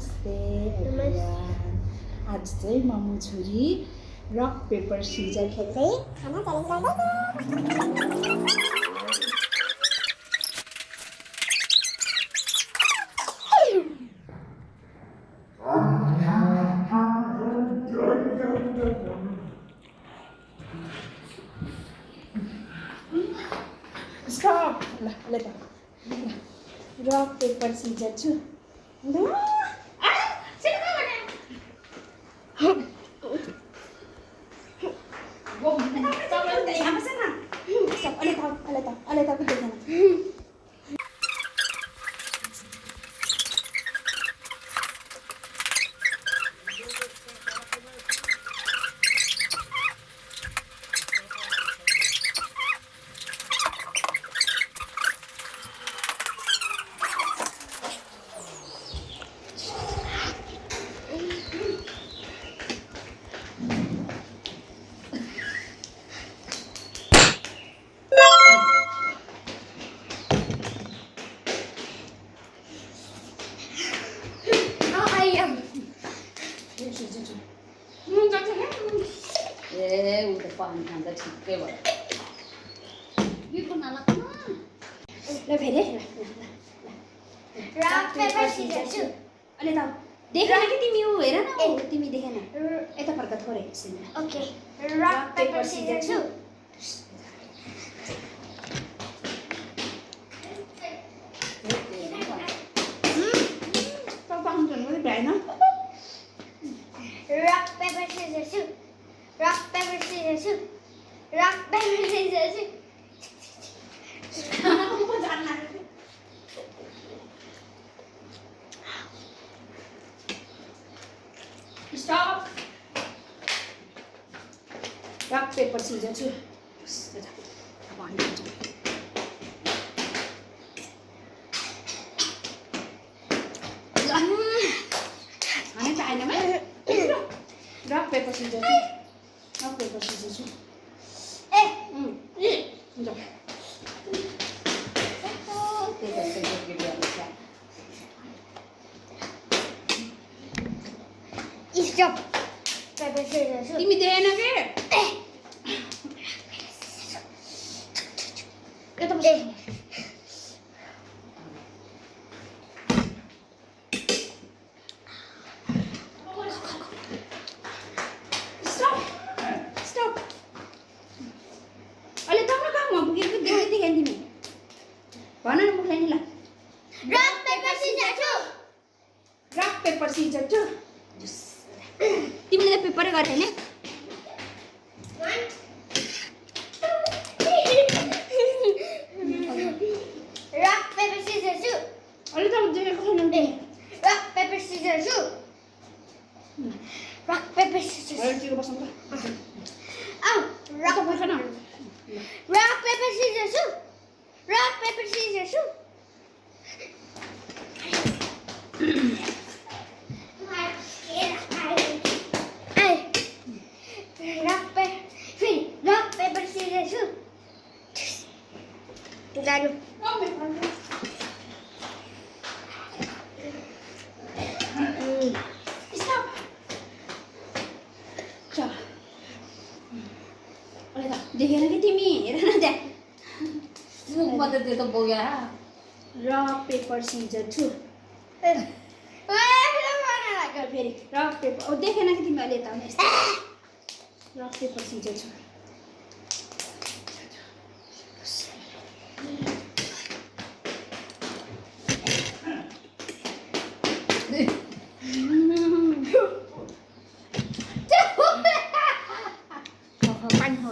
नमस्ते एभ्रिवान। आज चाहिँ मम्मी छोरी रक पेपर सिजर खेल्दै खाना च्यालेन्ज गर्दैछ। स्टप ल त रक पेपर सिजर छु ल ऊ त पानी खाँदा ठिकै भयो ल फेरि रक पेपर सिजर छु अहिले त देखेन कि तिमी ऊ हेर न तिमी देखेन यता फर्क थोरै ओके रक पेपर सिजर छु रक पेपर सिजर छु रक पेपर सिजर छु रक पेपर सिजर छु Stop. Rock paper scissors छु हाने त आएन रक पेपर सिजर छु रक पेपर सिजर छु ल स्टप पेपर सिजर छु तिमी देखेन के यता बस स्टप अहिले तपाईँ कहाँमा पुगेको देखेको थिएँ तिमी भन न मुखलाई नि ल रक पेपर सिजर छु रक पेपर सिजर छु तिमीले त पेपरै गरे हैन रक पेपर सिजर छु अहिले त देखेको छैन रक पेपर सिजर छु रक पेपर सिजर अहिले तिर बसौँ ल आउ रक पेपर न रक पेपर सिजर छु रक पेपर सिजर छु रक पेपर सिजर छु जानु स्टप चल अहिले त देखेन कि तिमी हेर न त्यहाँ मुखमा त त्यो त बोक्यो रक पेपर सिजर छु फेरि रक पेपर देखेन कि तिमी अहिले यता रक पेपर सिजर छु पानी हो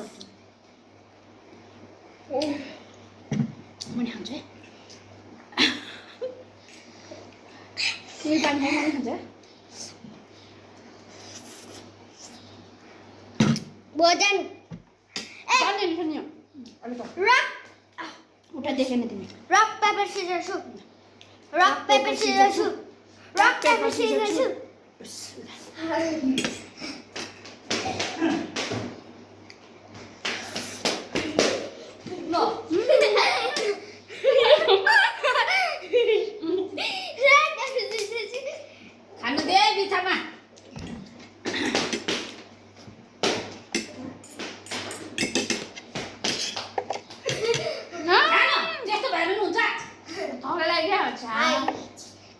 मैले खान्छु है तिमी पानी खाइ खान्छ भोजन रक उठा देखेन तिमी रक पेपर सिजर छु रक पेपर सिजर छु रक पेपर सिजर छु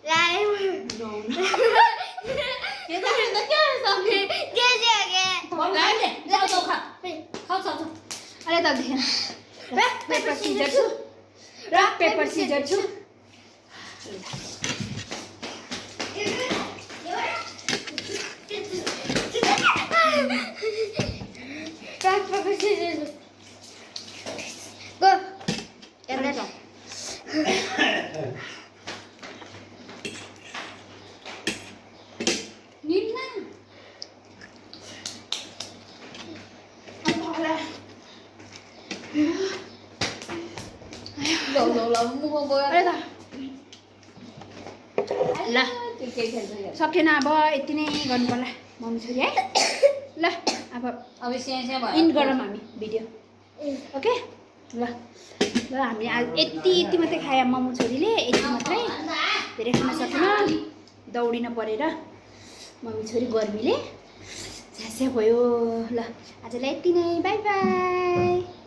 लाए 얘들아 나 껴서 केजिआगे 몰라 이제 자도 가 가서 अरे तब देखना रॉक पेपर सीजर छू रॉक पेपर सीजर छू रॉक पेपर सीजर गो अंदर जाओ निन्ना लो मुख गयो अरे त ल के खेल्छ सकेन अब यति नै गर्नु पर्ला मम्मी छोरी है ल अब अब स्याहाँ भयो इन्ड गरौँ हामी भिडियो ओके ल ल हामी आज यति मात्रै खायो मम्मी छोरीले यति मात्रै धेरै खान सकेन दौडिन परेर मम्मी छोरी गर्मीले झ्यास्या भयो ल आजलाई यति नै बाई बाई